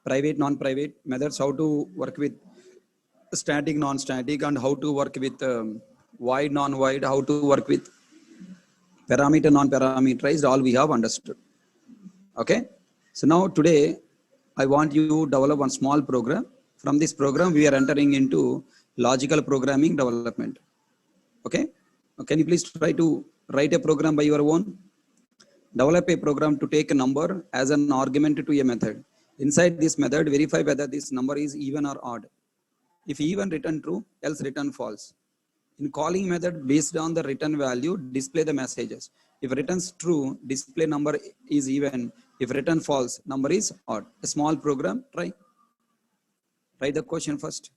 private, non-private methods, how to work with static, non-static, and how to work with void, non-void, how to work with parameter, non-parameterized, all we have understood. Okay. So now today, I want you to develop one small program. From this program, we are entering into logical programming development. Okay. Can you please try to write a program by your own? Develop a program to take a number as an argument to a method. Inside this method, verify whether this number is even or odd. If even, return true, else return false. In calling method, based on the return value, display the messages. If returns true, display number is even. If return false, number is odd. A small program, try. Write the question first.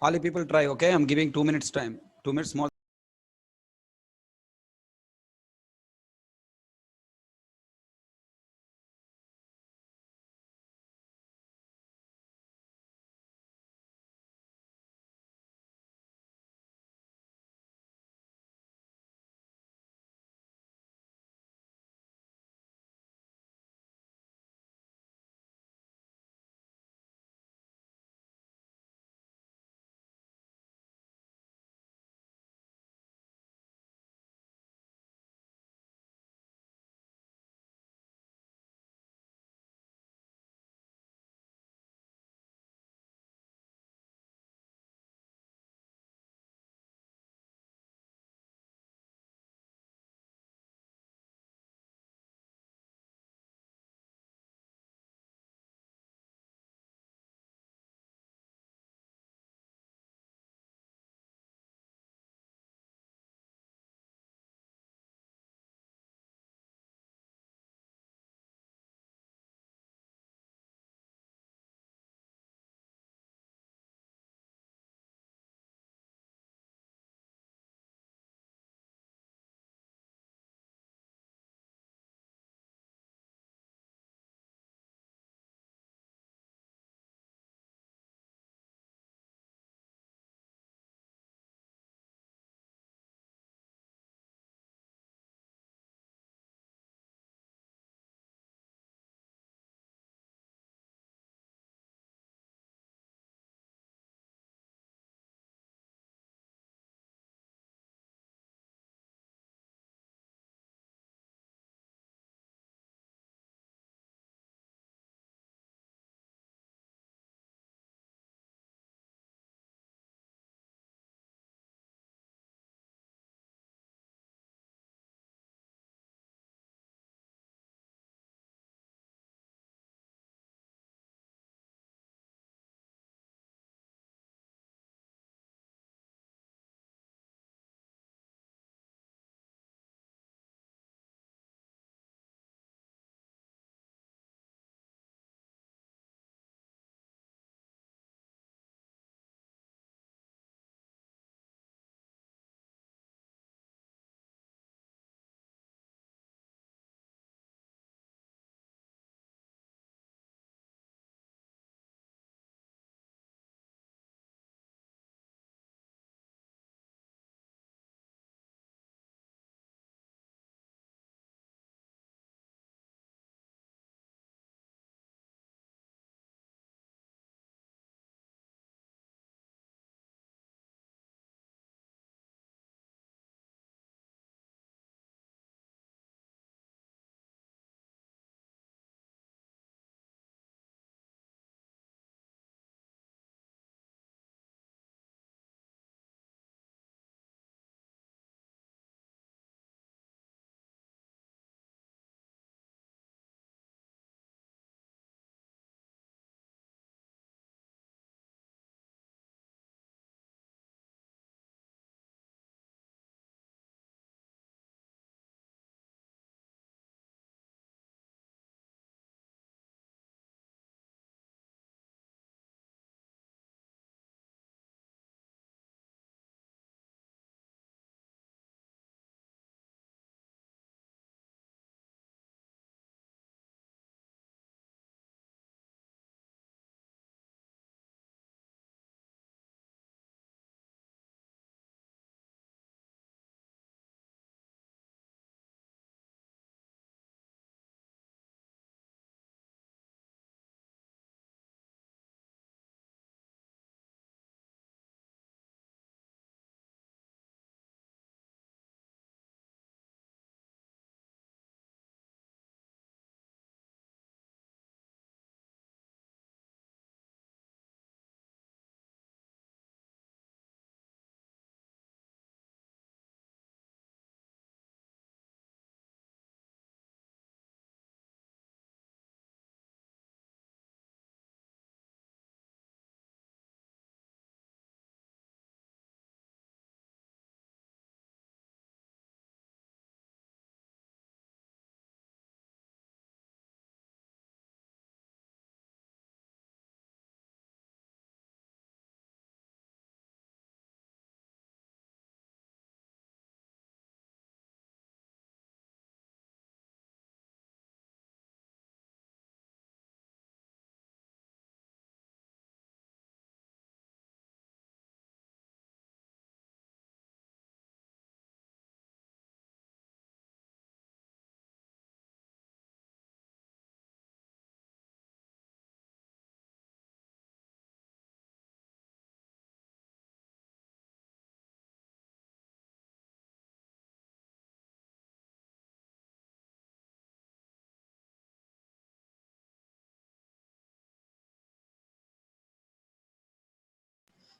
All the people try, okay? I'm giving 2 minutes time. 2 minutes more.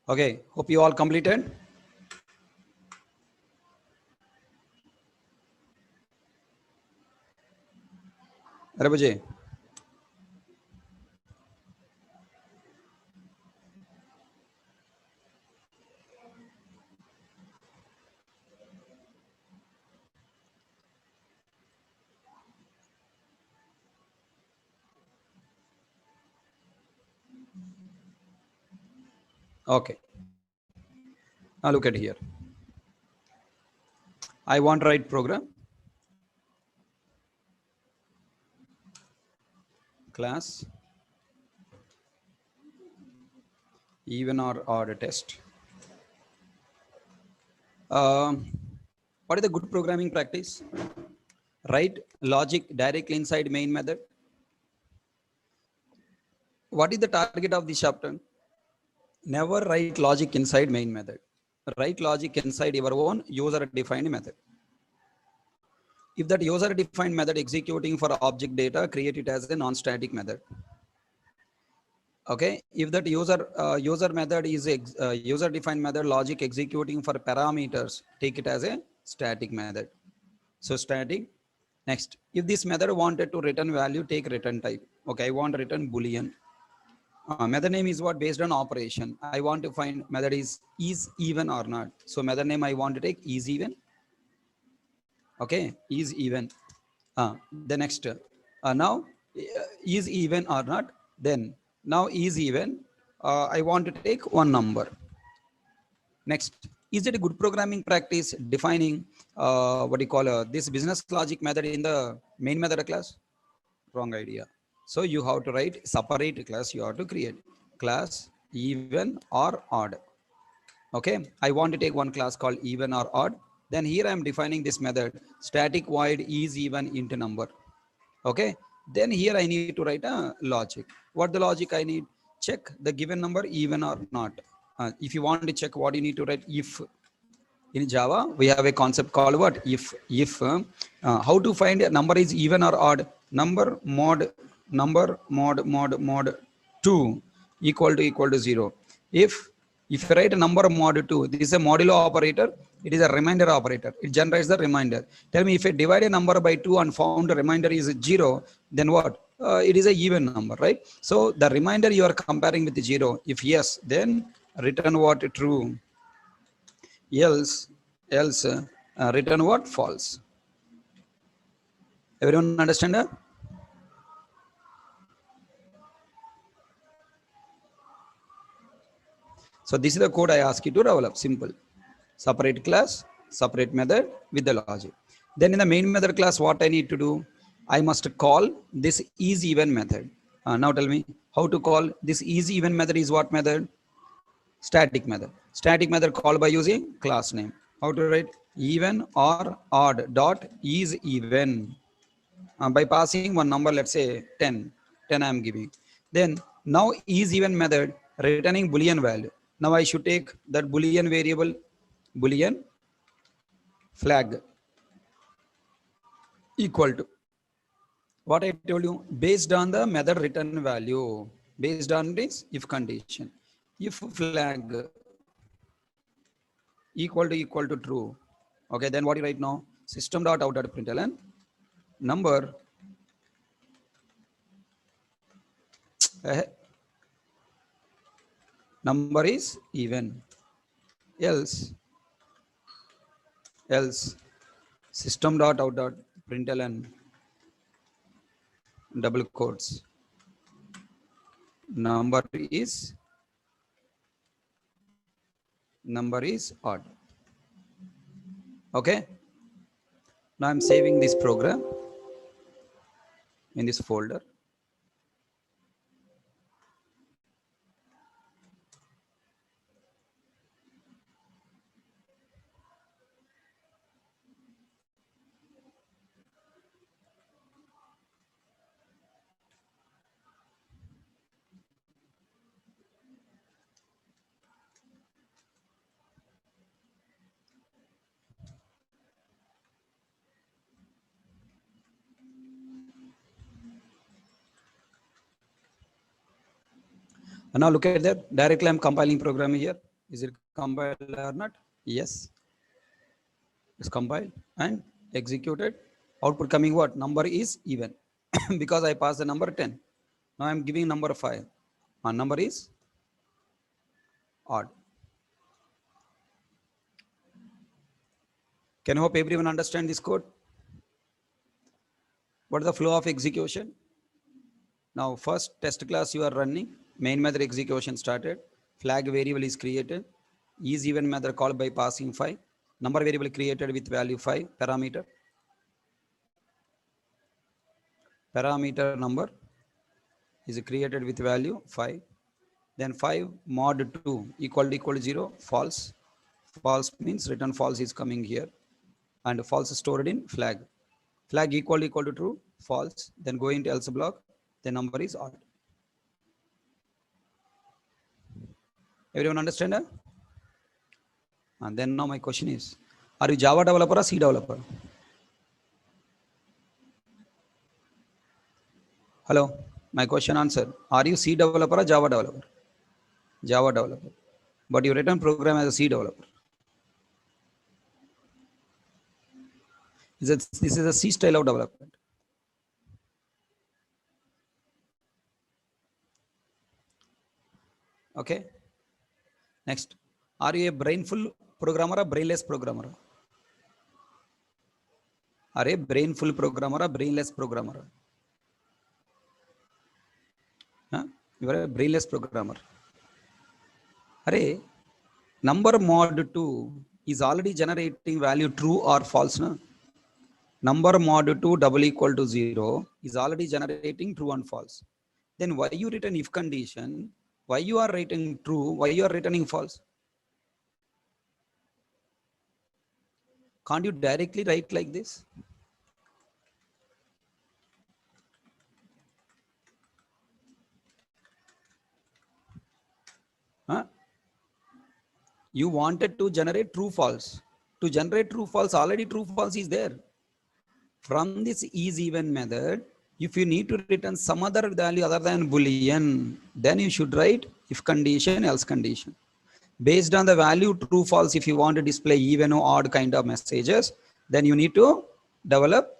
Okay, hope you all completed. Rabajay. Okay, now look at here. I want to write program. Class even or odd test. What is the good programming practice? Write logic directly inside main method. What is the target of this chapter? Never write logic inside main method. Write logic inside your own user defined method. If that user defined method executing for object data, create it as a non-static method. Okay, if that user method is user defined method logic executing for parameters, take it as a static method. So static. Next, if this method wanted to return value, take return type. Okay, I want return boolean. Method name is what? Based on operation. I want to find method is even or not. So method name I want to take is even. Okay, is even. The next now is even or not. Then now is even. I want to take one number. Next, is it a good programming practice defining what do you call this business logic method in the main method class? Wrong idea. So you have to write separate class. You have to create class even or odd. Okay, I want to take one class called even or odd. Then here I am defining this method static void is even int number. Okay, then here I need to write a logic. What the logic I need? Check the given number even or not. If you want to check, what you need to write? If. In Java we have a concept called what? If how to find a number is even or odd? Number mod 2 equal to 0. If you write a number mod 2, this is a modulo operator. It is a reminder operator. It generates the reminder. Tell me, if I divide a number by 2 and found the remainder is 0, then what? It is a even number, right? So the reminder you are comparing with 0. If yes, then return what? True. Else return what? False. Everyone understand that? So this is the code I ask you to develop. Simple. Separate class, separate method with the logic. Then in the main method class, what I need to do? I must call this is even method. Now tell me how to call this is even method. Is what method? Static method. Static method called by using class name. How to write? Even or odd dot is even. By passing one number, let's say 10 I am giving. Then now is even method returning boolean value. Now I should take that boolean variable, boolean flag equal to what I told you, based on the method return value, based on this if condition. If flag equal to true, okay, then what do you write now? System dot out dot println number number is even. Else system dot out dot println double quotes number is odd. Okay, now I'm saving this program in this folder. And now look at that. Directly I'm compiling program here. Is it compiled or not? Yes. It's compiled and executed. Output coming what? Number is even. Because I passed the number 10. Now I'm giving number 5. My number is odd. Can I hope everyone understand this code? What is the flow of execution? Now first test class you are running. Main method execution started. Flag variable is created. Is even method called by passing 5. Number variable created with value 5 parameter. Parameter number is created with value 5. Then 5 mod 2 equal to 0, false. False means return false is coming here. And false stored in flag. Flag equal to true, false. Then go into else block. The number is odd. Everyone understand? And then now my question is, are you Java developer or C developer? Hello, my question answered. Are you C developer or Java developer? Java developer. But you written program as a C developer. This is a C style of development. Okay. Next, are you a brainful programmer or brainless programmer? Are you a brainful programmer or brainless programmer? Huh? You are a brainless programmer. Array, number mod 2 is already generating value true or false. No? Number mod 2 double equal to 0 is already generating true and false. Then why you return if condition? Why you are writing true? Why you are returning false? Can't you directly write like this? Huh? You wanted to generate true false. To generate true false, already true false is there. From this is even method, if you need to return some other value other than boolean, then you should write if condition, else condition. Based on the value true false, if you want to display even or odd kind of messages, then you need to develop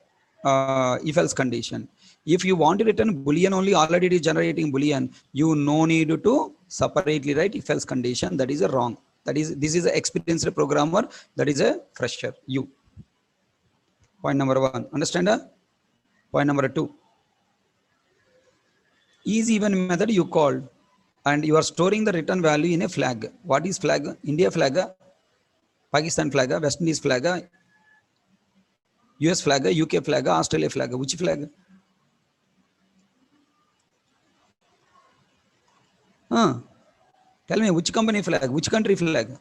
if else condition. If you want to return boolean only, already it is generating boolean, you no need to separately write if else condition. That is a wrong. That is, this is an experienced programmer, that is a fresher, you. Point number 1. Understand? Point number 2. Is even method you called and you are storing the return value in a flag. What is flag? India flag, Pakistan flag, West Indies flag, US flag, UK flag, Australia flag. Which flag? Tell me which company flag, which country flag?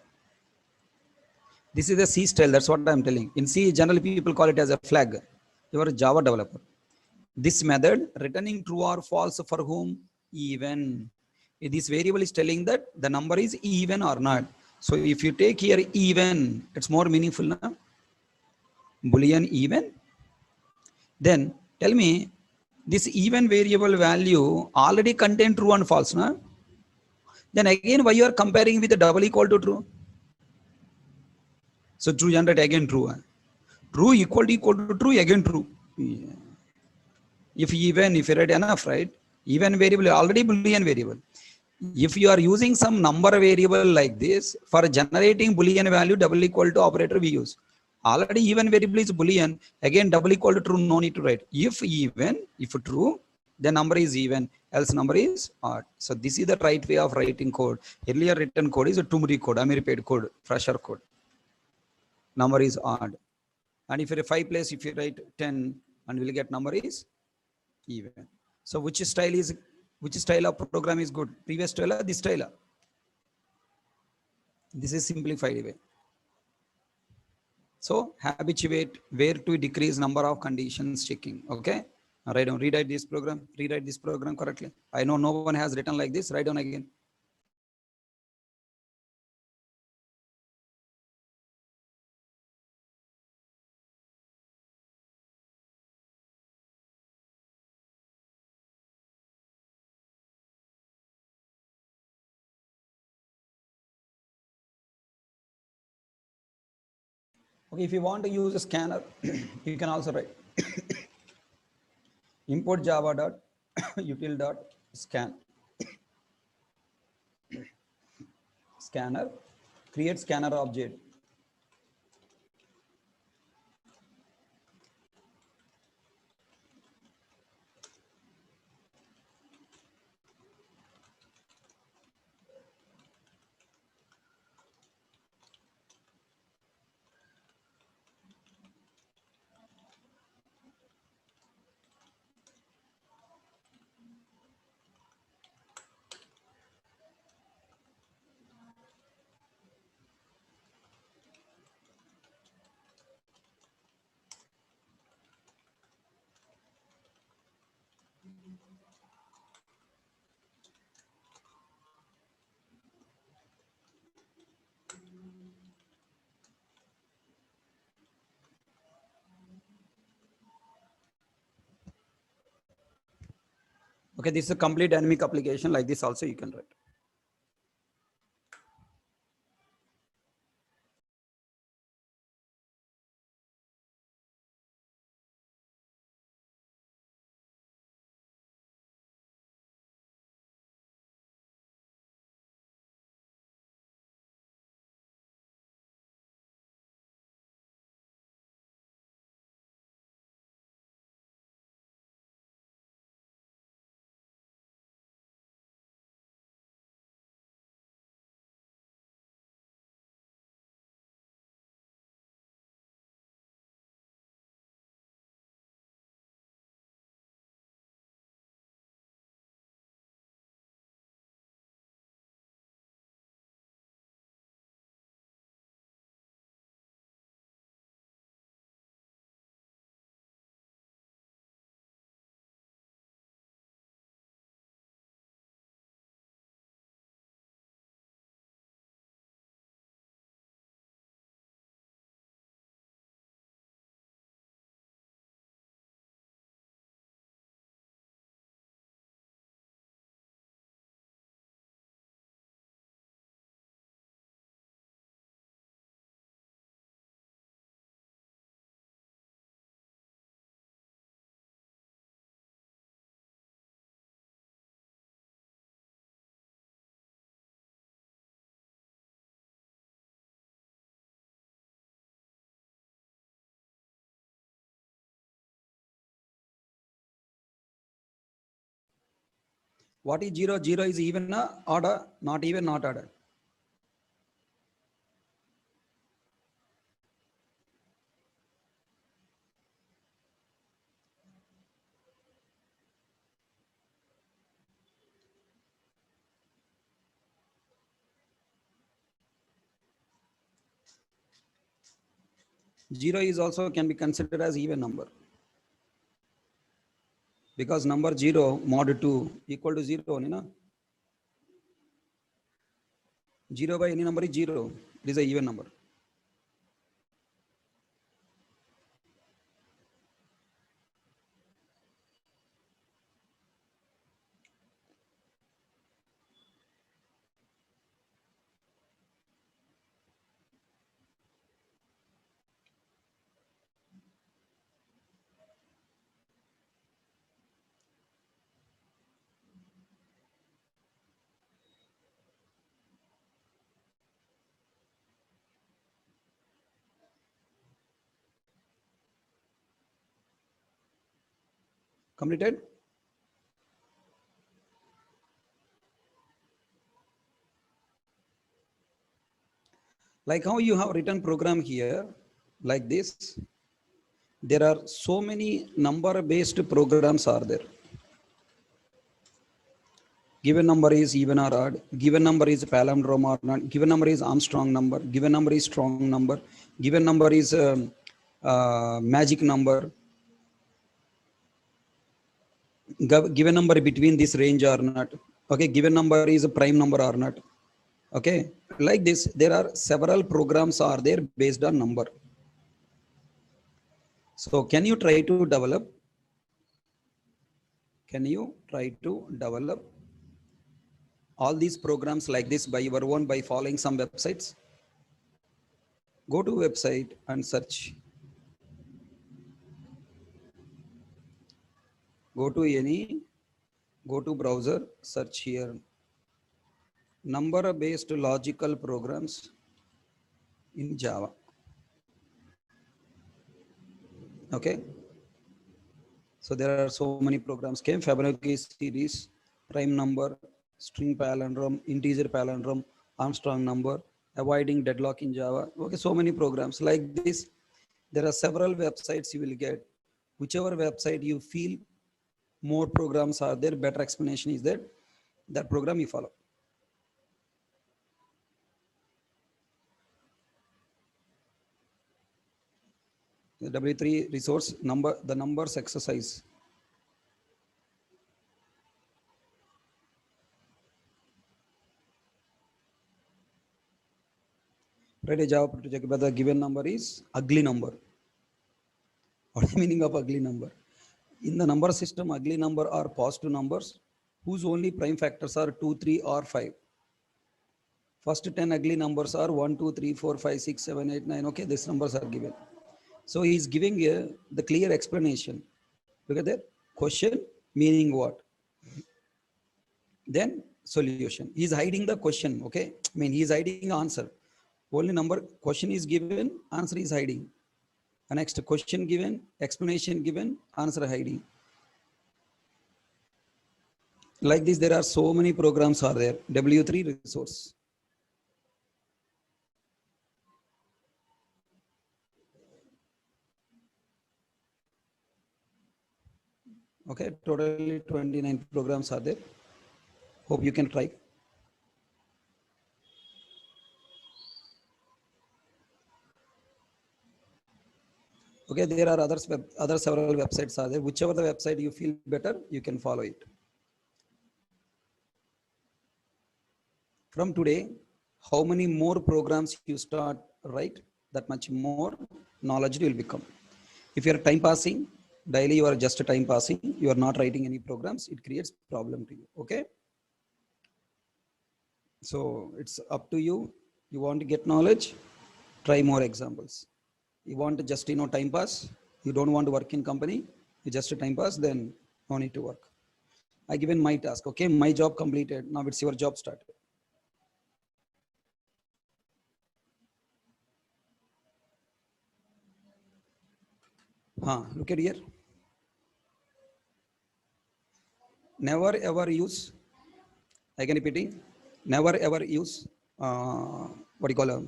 This is a C style. That's what I'm telling. In C, generally people call it as a flag. You are a Java developer. This method returning true or false for whom? Even. This variable is telling that the number is even or not. So if you take here even, it's more meaningful. Na? Boolean even. Then tell me, this even variable value already contain true and false. Na? Then again, why you are comparing with the double equal to true? So true generate again true. True equal to true, again true. Yeah. If even, if you write enough, right? Even variable already Boolean variable. If you are using some number variable like this, for generating Boolean value, double equal to operator we use. Already even variable is Boolean, again double equal to true, no need to write. If even, if true, the number is even, else number is odd. So this is the right way of writing code. Earlier written code is a two-modi code, Ameripaid code, fresher code. Number is odd. And if you're a 5 place, if you write 10, and we'll get number is even. So which style of program is good? Previous style or this style? This is simplified way. So habituate where to decrease number of conditions checking. Okay. Write down, rewrite this program correctly. I know no one has written like this. Write down again. Okay, if you want to use a scanner, you can also write import java dot util dot scanner, create scanner object. Okay, this is a complete dynamic application. Like this also you can write. What is zero? Zero is even order, not even, not order. Zero is also can be considered as even number, because number 0 mod 2 equal to 0 only, na? 0 by any number is 0. It is a even number. Completed? Like how you have written program here, like this, there are so many number based programs are there. Given number is even or odd, given number is palindrome or not, given number is Armstrong number, given number is strong number, given number is magic number, given number between this range or not. Okay, given number is a prime number or not. Okay, like this, there are several programs are there based on number. So can you try to develop? Can you try to develop all these programs like this by your own by following some websites? Go to website and search. Go to browser, search here. Number-based logical programs in Java. Okay. So there are so many programs came, Fibonacci series, prime number, string palindrome, integer palindrome, Armstrong number, avoiding deadlock in Java. Okay, so many programs like this. There are several websites you will get. Whichever website you feel more programs are there, better explanation is there, that program you follow. The W3 resource number, the numbers exercise. Write a Java project, but the given number is ugly number. What is the meaning of ugly number? In the number system, ugly number are positive numbers whose only prime factors are 2, 3 or 5. First 10 ugly numbers are 1, 2, 3, 4, 5, 6, 7, 8, 9. Okay, these numbers are given. So he is giving the clear explanation. Look at that. Question, meaning what? Then solution. He is hiding the question. Okay, I mean he is hiding answer. Only number question is given, answer is hiding. The next question given, explanation given, answer hiding. Like this, there are so many programs are there. W3 resource. Okay, totally 29 programs are there. Hope you can try. Okay, there are other several websites are there. Whichever the website you feel better, you can follow it. From today, how many more programs you start, right? That much more knowledge will become. If you are time passing, daily you are just time passing, you are not writing any programs, it creates problem to you. Okay. So it's up to you. You want to get knowledge, try more examples. You want to just, time pass, you don't want to work in company, you just time pass, then no need to work. I given my task. Okay. My job completed. Now it's your job started. Look at here. Never ever use, I can repeat it, never ever use what you call a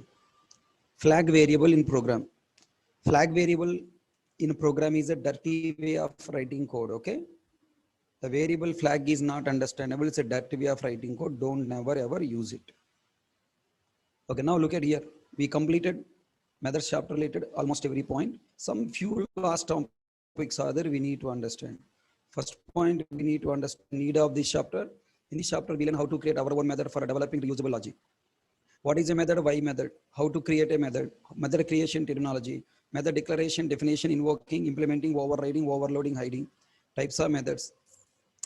flag variable in program. Flag variable in a program is a dirty way of writing code. Okay. The variable flag is not understandable. It's a dirty way of writing code. Don't never ever use it. Okay. Now look at here. We completed methods chapter related almost every point. Some few last topics are there we need to understand. First point, we need to understand need of this chapter. In this chapter, we learn how to create our own method for developing reusable logic. What is a method? Why method? How to create a method? Method creation terminology. Method declaration, definition, invoking, implementing, overriding, overloading, hiding. Types of methods.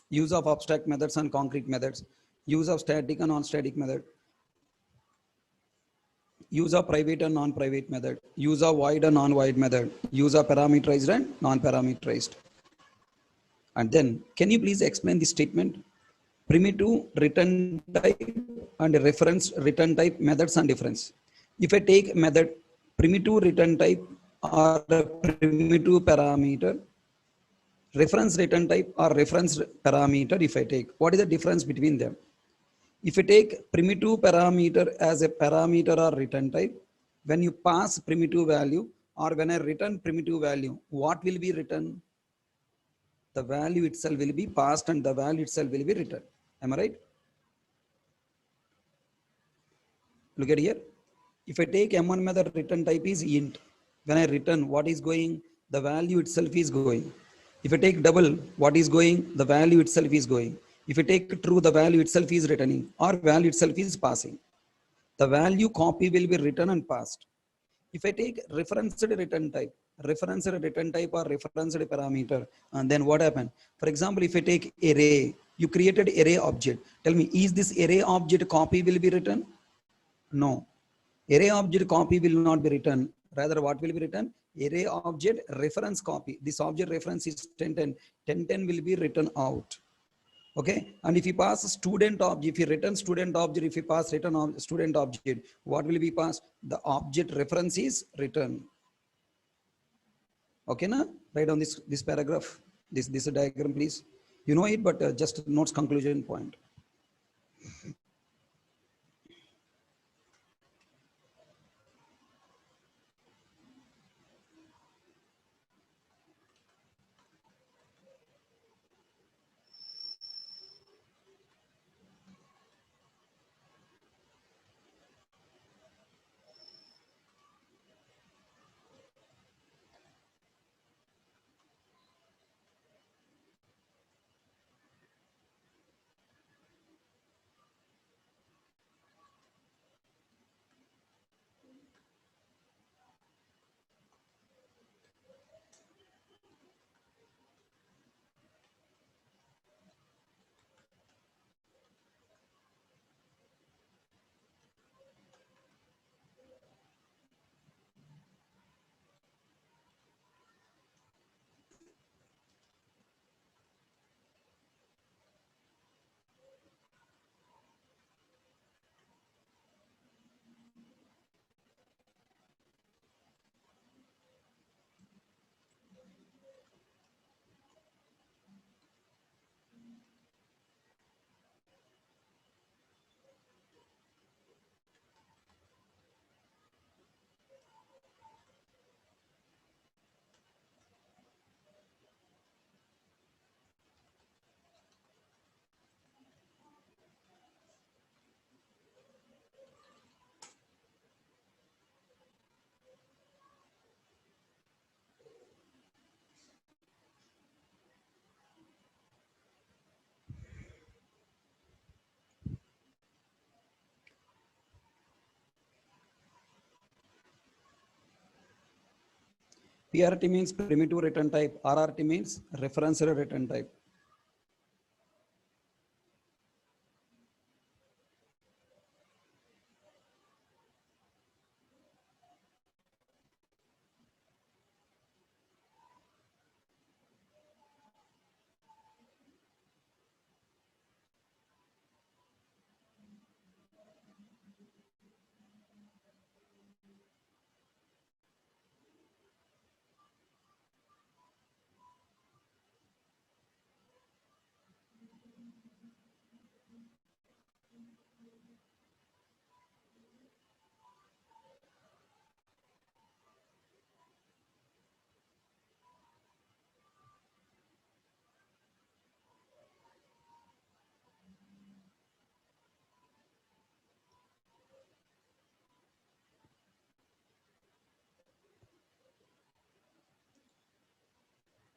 Use of abstract methods and concrete methods. Use of static and non-static method. Use of private and non-private method. Use of void and non-void method. Use of parameterized and non-parameterized. And then, can you please explain this statement? Primitive return type and reference return type methods and difference. If I take method primitive return type or primitive parameter, reference return type or reference parameter, if I take, what is the difference between them? If I take primitive parameter as a parameter or return type, when you pass primitive value or when I return primitive value, what will be written? The value itself will be passed and the value itself will be returned. Am I right? Look at here. If I take M1 method, return type is int. When I return, what is going? The value itself is going. If I take double, what is going? The value itself is going. If I take true, the value itself is returning or value itself is passing. The value copy will be written and passed. If I take referenced return type or referenced parameter, and then what happened? For example, if I take array, you created array object. Tell me, is this array object copy will be written? No. Array object copy will not be written. Rather, what will be written? Array object reference copy. This object reference is 1010. 1010 will be written out. Okay. And if you pass student object, if you return student object, if you pass return student object, what will be passed? The object reference is written. Okay, na? Write down this paragraph, this diagram, please. You know it, but just notes conclusion point. PRT means primitive return type. RRT means referential return type.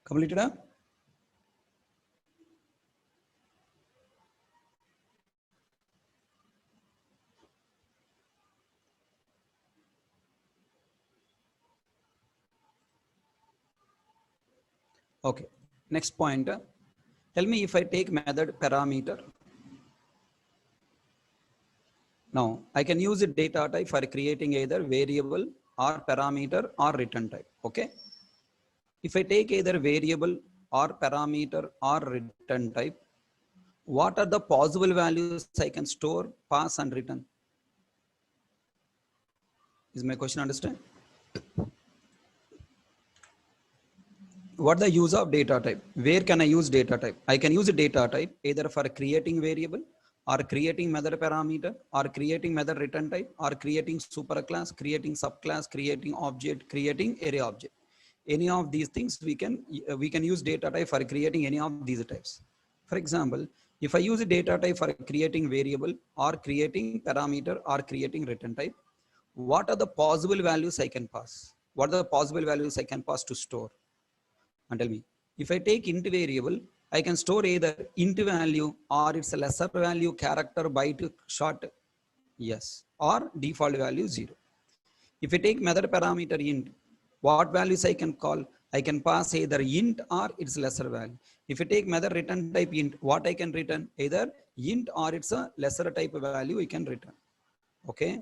Completed? Huh? Okay. Next point. Tell me if I take method parameter. Now I can use a data type for creating either variable or parameter or return type. Okay. If I take either variable or parameter or return type, what are the possible values I can store, pass, and return? Is my question understand? What the use of data type? Where can I use data type? I can use a data type either for creating variable or creating method parameter or creating method return type or creating superclass, creating subclass, creating object, creating array object. Any of these things we can use data type for creating any of these types. For example, if I use a data type for creating variable or creating parameter or creating return type, what are the possible values I can pass? What are the possible values I can pass to store? And tell me, if I take int variable, I can store either int value or its lesser value character byte short, yes, or default value 0. If I take method parameter int, what values I can call? I can pass either int or its lesser value. If I take method return type int, what I can return? Either int or its a lesser type value I can return. Okay.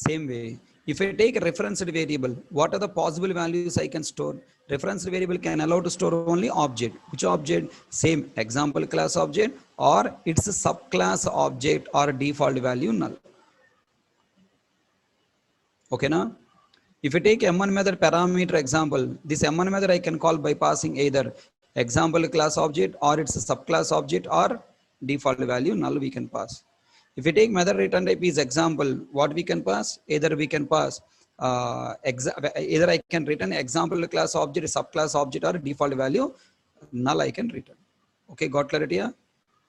Same way, if I take a referenced variable, what are the possible values I can store? Referenced variable can allow to store only object. Which object? Same example class object, or it's a subclass object, or default value null. Okay, now if you take M1 method parameter example, this M1 method I can call by passing either example class object, or it's a subclass object, or default value null we can pass. If you take method return type is example, what we can pass? Either we can pass either I can return example class object, subclass object, or default value null I can return. Okay, got clarity here?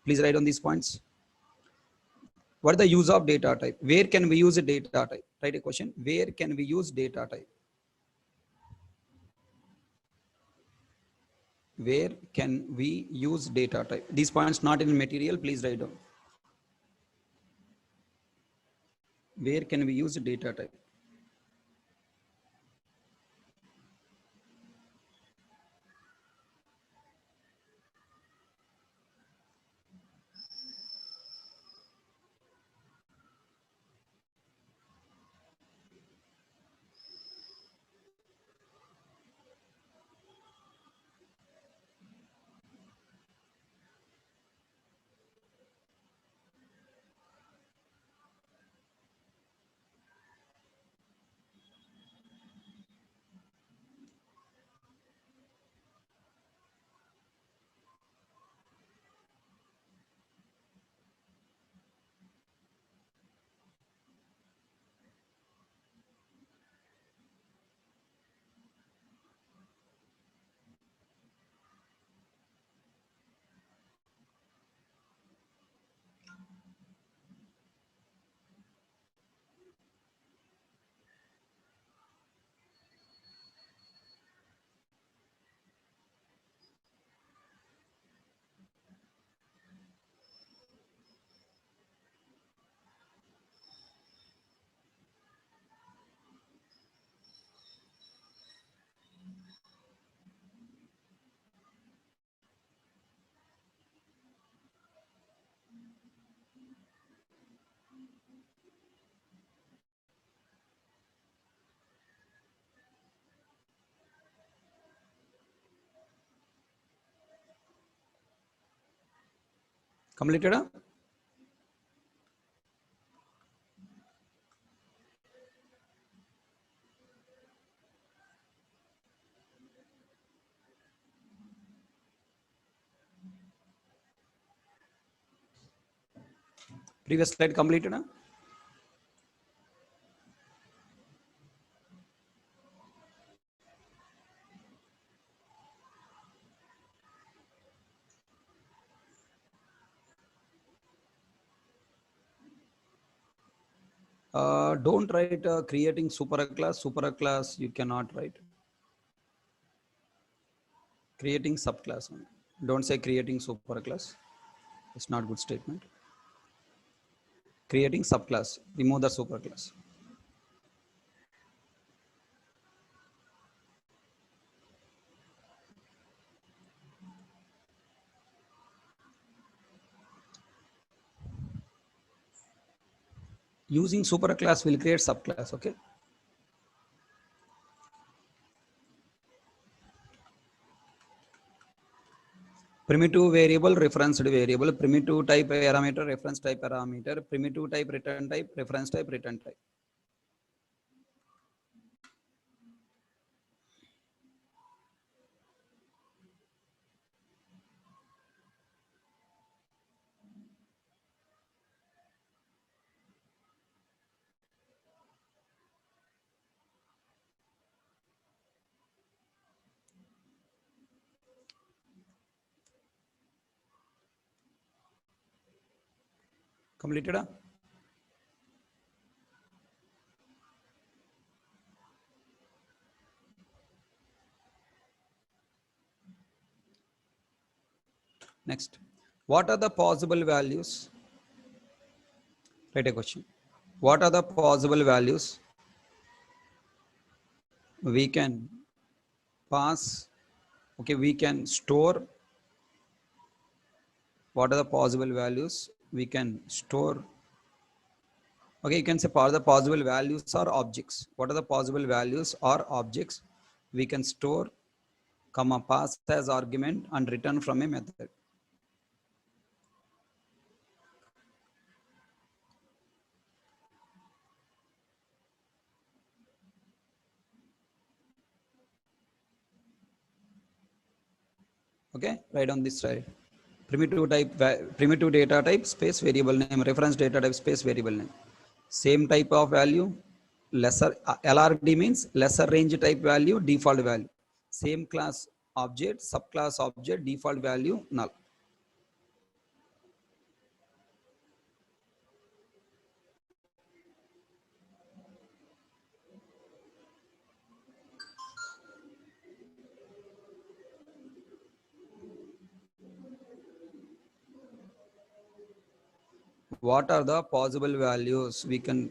Please write on these points. What is the use of data type? Where can we use a data type? Write a question. Where can we use data type? Where can we use data type? These points not in material, please write down. Where can we use data type? Completed? Huh? Previous slide completed? Huh? Don't write creating superclass. Superclass you cannot write. Creating subclass. Don't say creating superclass. It's not good statement. Creating subclass. Remove the superclass. Using superclass will create subclass. Okay. Primitive variable, referenced variable, primitive type parameter, reference type parameter, primitive type return type, reference type return type. Completed? Huh? Next, what are the possible values? Write a question. What are the possible values we can pass? Okay, we can store. What are the possible values we can store Okay, you can say for the possible values or objects. What are the possible values or objects we can store, comma, pass as argument and return from a method? Okay, right on this side. Primitive data type space variable name, reference data type space variable name. Same type of value, lesser LRD means lesser range type value, default value. Same class object, subclass object, default value, null. What are the possible values we can?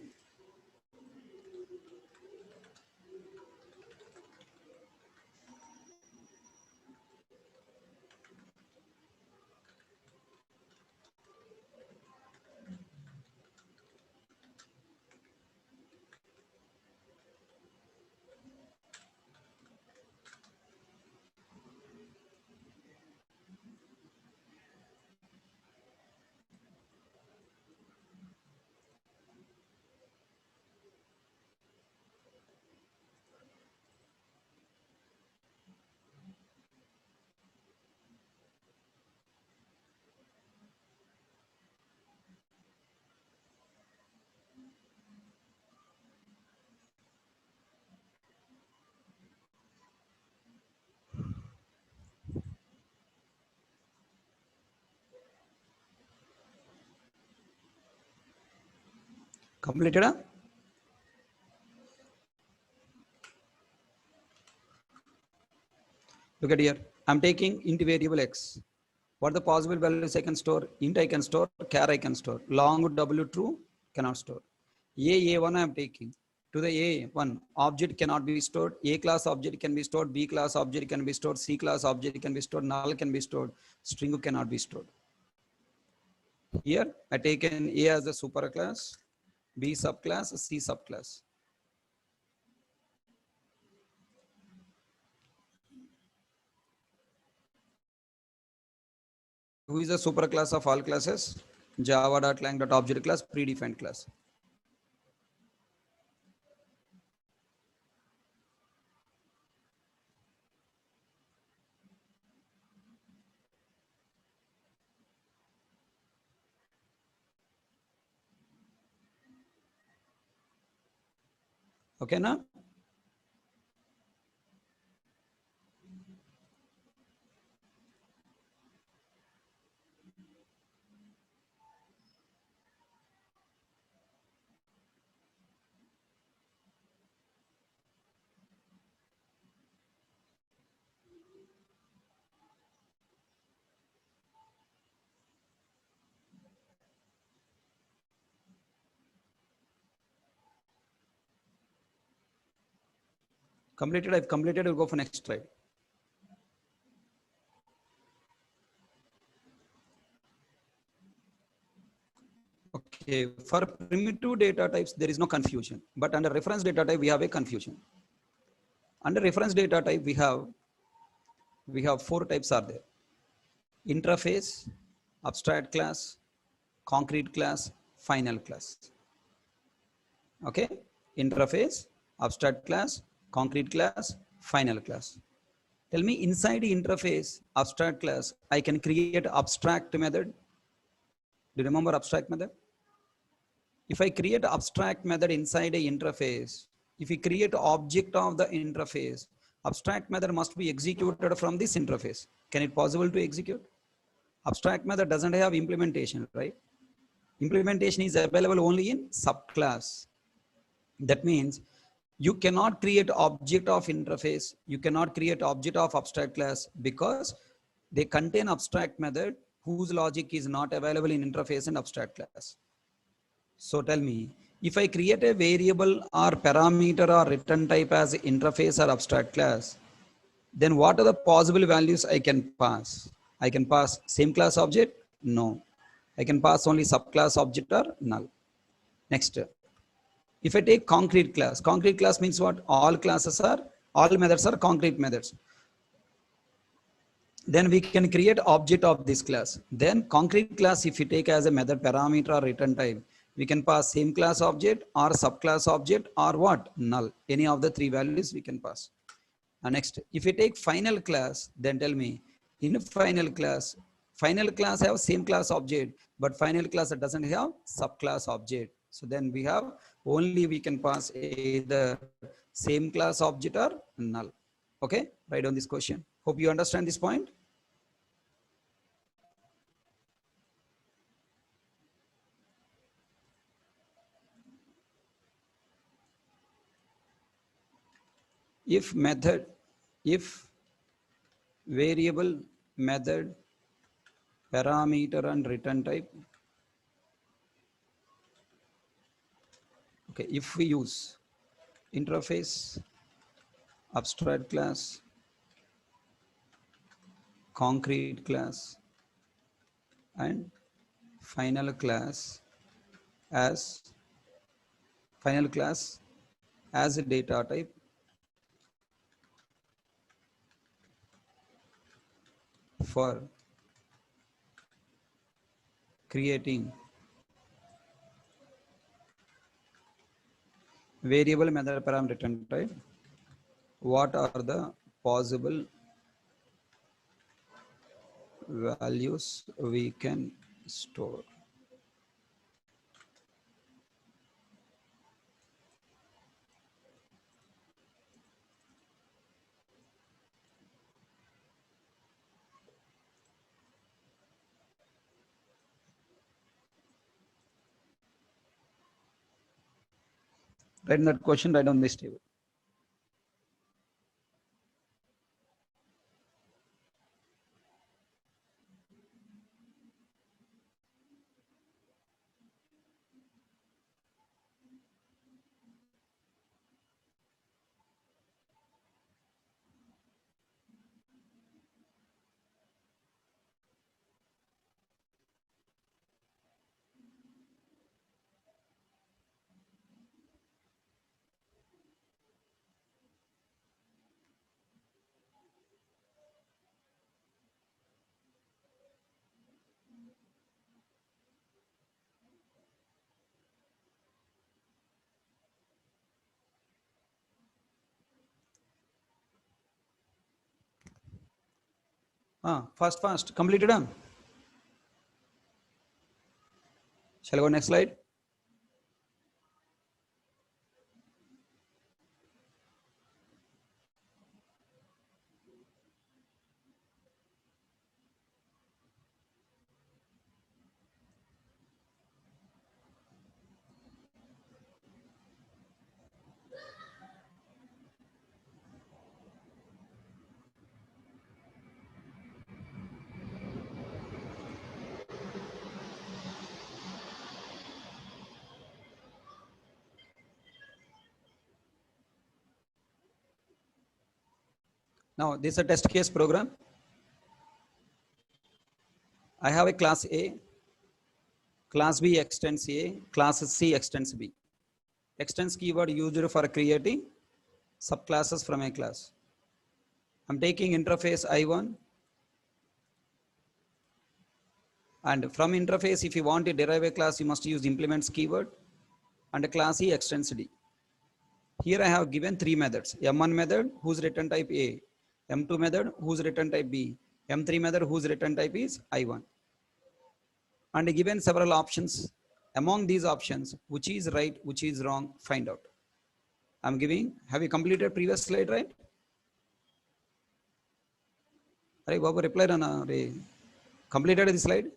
Completed? Huh? Look at here. I'm taking int variable x. What are the possible values I can store? Int I can store, char I can store. Long W true cannot store. A1 I am taking. To the A1 object cannot be stored. A class object can be stored. B class object can be stored. C class object can be stored. Null can be stored. String cannot be stored. Here I taken A as a superclass, B subclass, C subclass. Who is the superclass of all classes? Java.lang.object class, predefined class. Okay, now? Completed, I've completed, we'll go for next slide. Okay, for primitive data types, there is no confusion. But under reference data type, we have a confusion. Under reference data type, we have four types are there. Interface, abstract class, concrete class, final class. Okay, interface, abstract class, concrete class, final class. Tell me inside the interface, abstract class, I can create abstract method. Do you remember abstract method? If I create abstract method inside a interface, if we create object of the interface, abstract method must be executed from this interface. Can it possible to execute? Abstract method doesn't have implementation, right? Implementation is available only in subclass. That means you cannot create object of interface. You cannot create object of abstract class because they contain abstract method whose logic is not available in interface and abstract class. So tell me, if I create a variable or parameter or return type as interface or abstract class, then what are the possible values I can pass? I can pass same class object? No. I can pass only subclass object or null. Next, If I take concrete class means what? All methods are concrete methods. Then we can create object of this class. Then concrete class, if you take as a method parameter or return type, we can pass same class object or subclass object or what? Null. Any of the three values we can pass. Next, if you take final class, then tell me in final class have same class object, but final class doesn't have subclass object. So then we have only we can pass either same class object or null. Okay, write down this question. Hope you understand this point. If method, if variable, method, parameter and return type. Okay, if we use interface, abstract class, concrete class, and final class as a data type, for creating variable, method, parameter, return type, what are the possible values we can store? Write in that question, write on this table. Fast, completed. Shall I go next slide? Now, this is a test case program. I have a class A, class B extends A, class C extends B. Extends keyword used for creating subclasses from a class. I'm taking interface I1, and from interface, if you want to derive a class, you must use implements keyword, and class E extends D. Here I have given three methods: M1 method whose return type A, M2 method whose return type B, M3 method whose return type is I1. And given several options. Among these options, which is right, which is wrong, find out. I'm giving, have you completed previous slide, right? Right, Babu replied on completed this slide.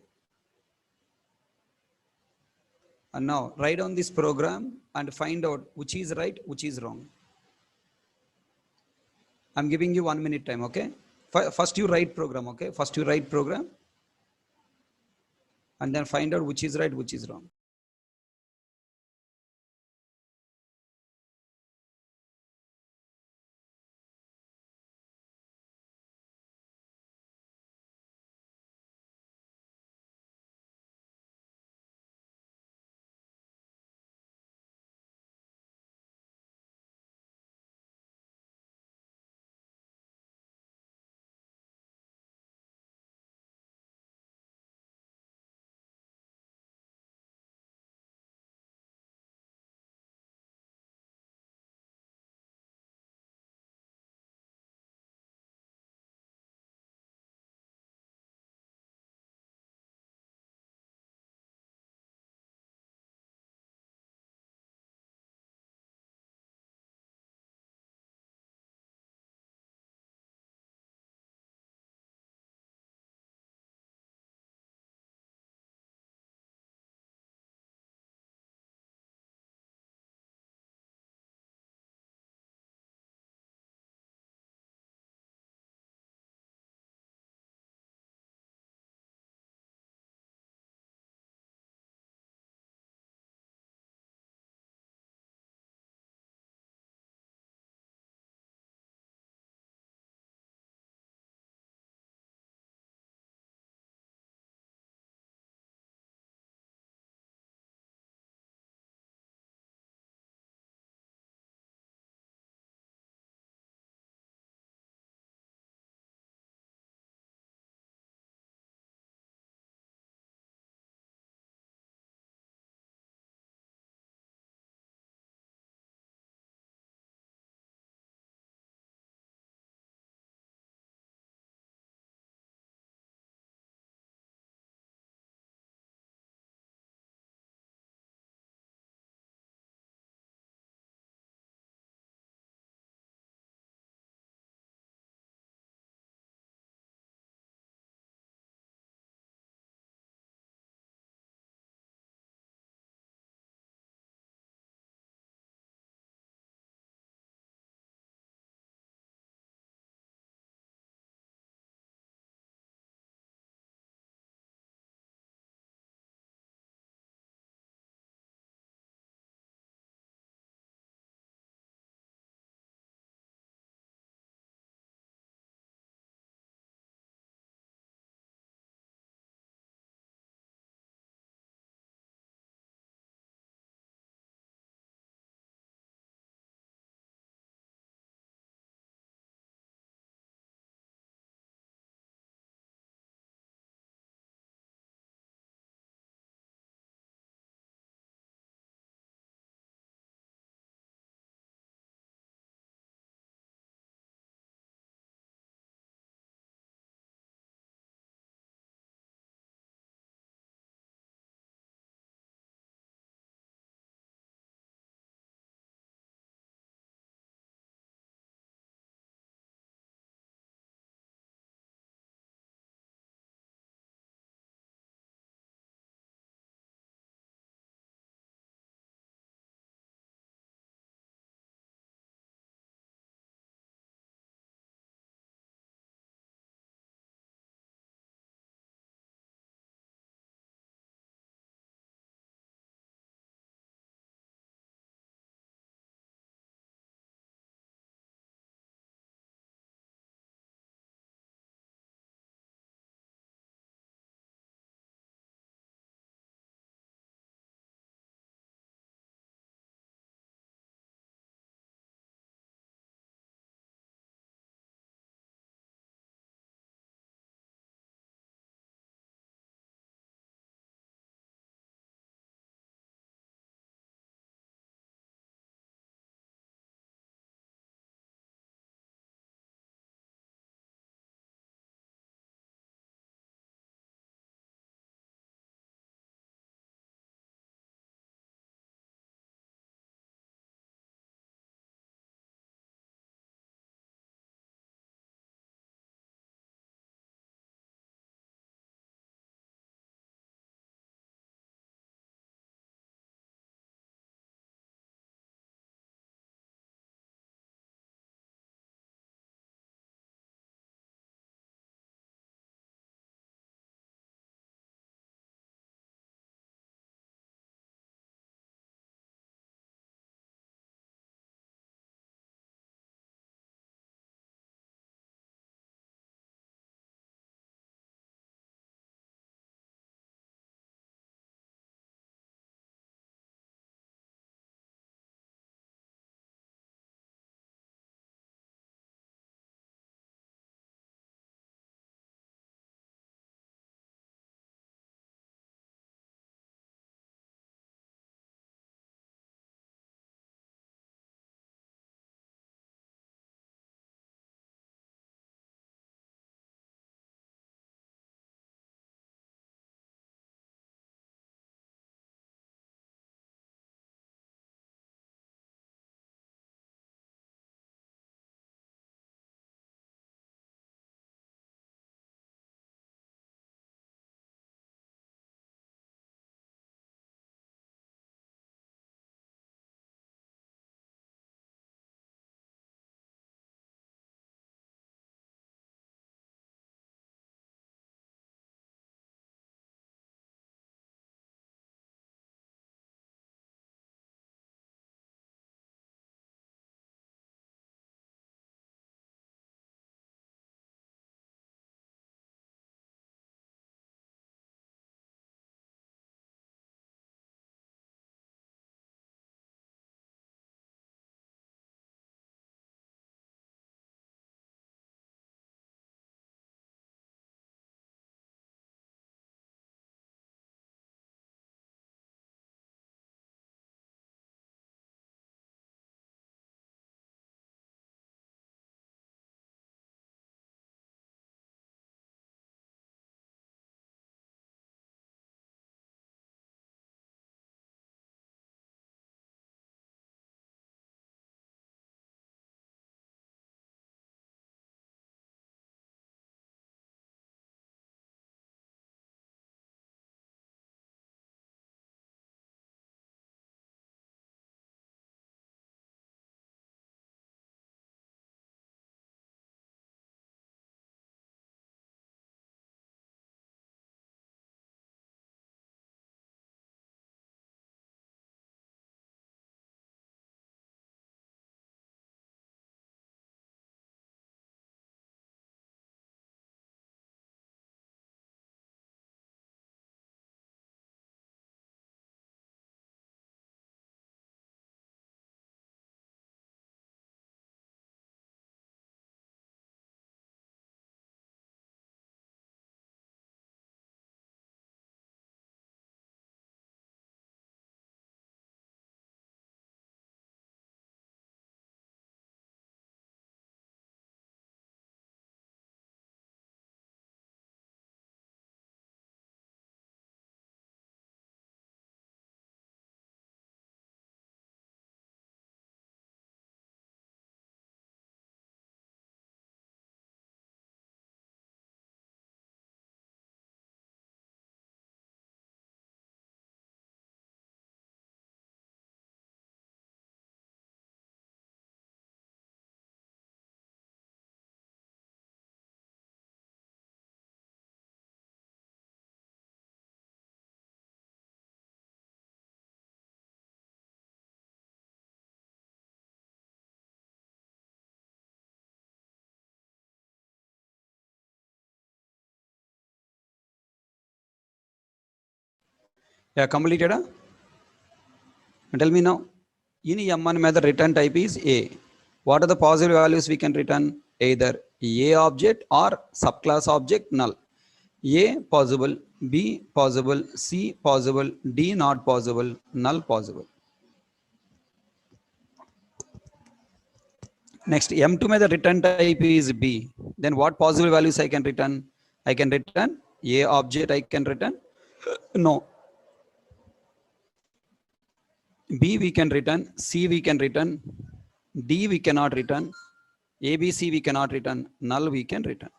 And now write down this program and find out which is right, which is wrong. I'm giving you 1 minute time, okay? First you write program, okay? First you write program and then find out which is right, which is wrong. Yeah, completed. And tell me now, in M1 method return type is A. What are the possible values we can return? Either A object or subclass object null. A possible, B possible, C possible, D not possible, null possible. Next, M2 method return type is B. Then what possible values I can return? I can return A object, I can return. No. B we can return, C we can return, D we cannot return, ABC we cannot return, null we can return.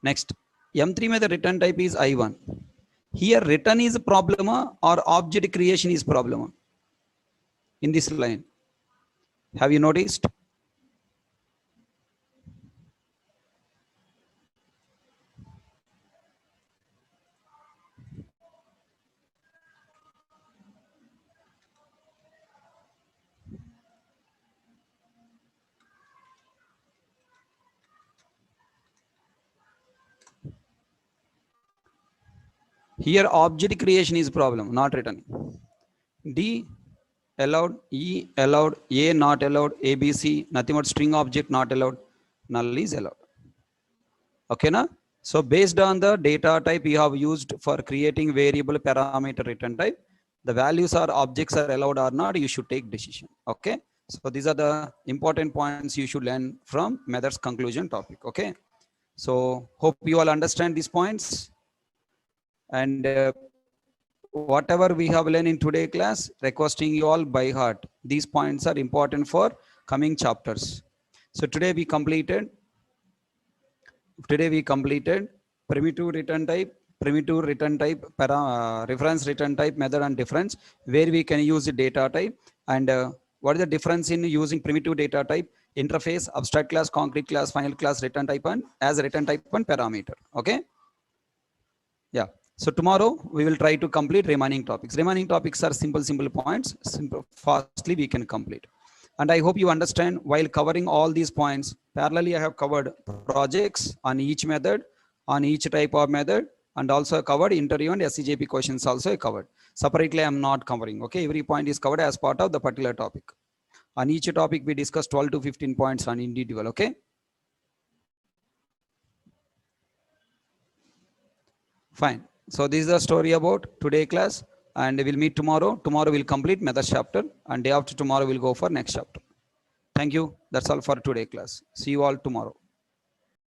Next, M3 method return type is I1. Here return is a problem or object creation is problem in this line. Have you noticed? Here object creation is problem, not returning. D allowed, E allowed, A not allowed, ABC nothing but string object not allowed, null is allowed. Okay, na? So based on the data type you have used for creating variable parameter return type, the values or objects are allowed or not, you should take decision. Okay. So these are the important points you should learn from methods conclusion topic. Okay. So hope you all understand these points. And whatever we have learned in today class, requesting you all by heart. These points are important for coming chapters. So today we completed primitive return type, reference return type, method and difference, where we can use the data type, and what is the difference in using primitive data type, interface, abstract class, concrete class, final class, return type, and as a return type and parameter. Okay. Yeah. So tomorrow we will try to complete remaining topics. Remaining topics are simple points. Fastly we can complete. And I hope you understand, while covering all these points, parallelly I have covered projects on each method, on each type of method, and also covered interview and SCJP questions also covered. Separately I am not covering. Okay, every point is covered as part of the particular topic. On each topic we discuss 12 to 15 points on individual. Okay. Fine. So this is the story about today class, and we'll meet tomorrow. Tomorrow we'll complete method chapter, and day after tomorrow we'll go for next chapter. Thank you. That's all for today class. See you all tomorrow.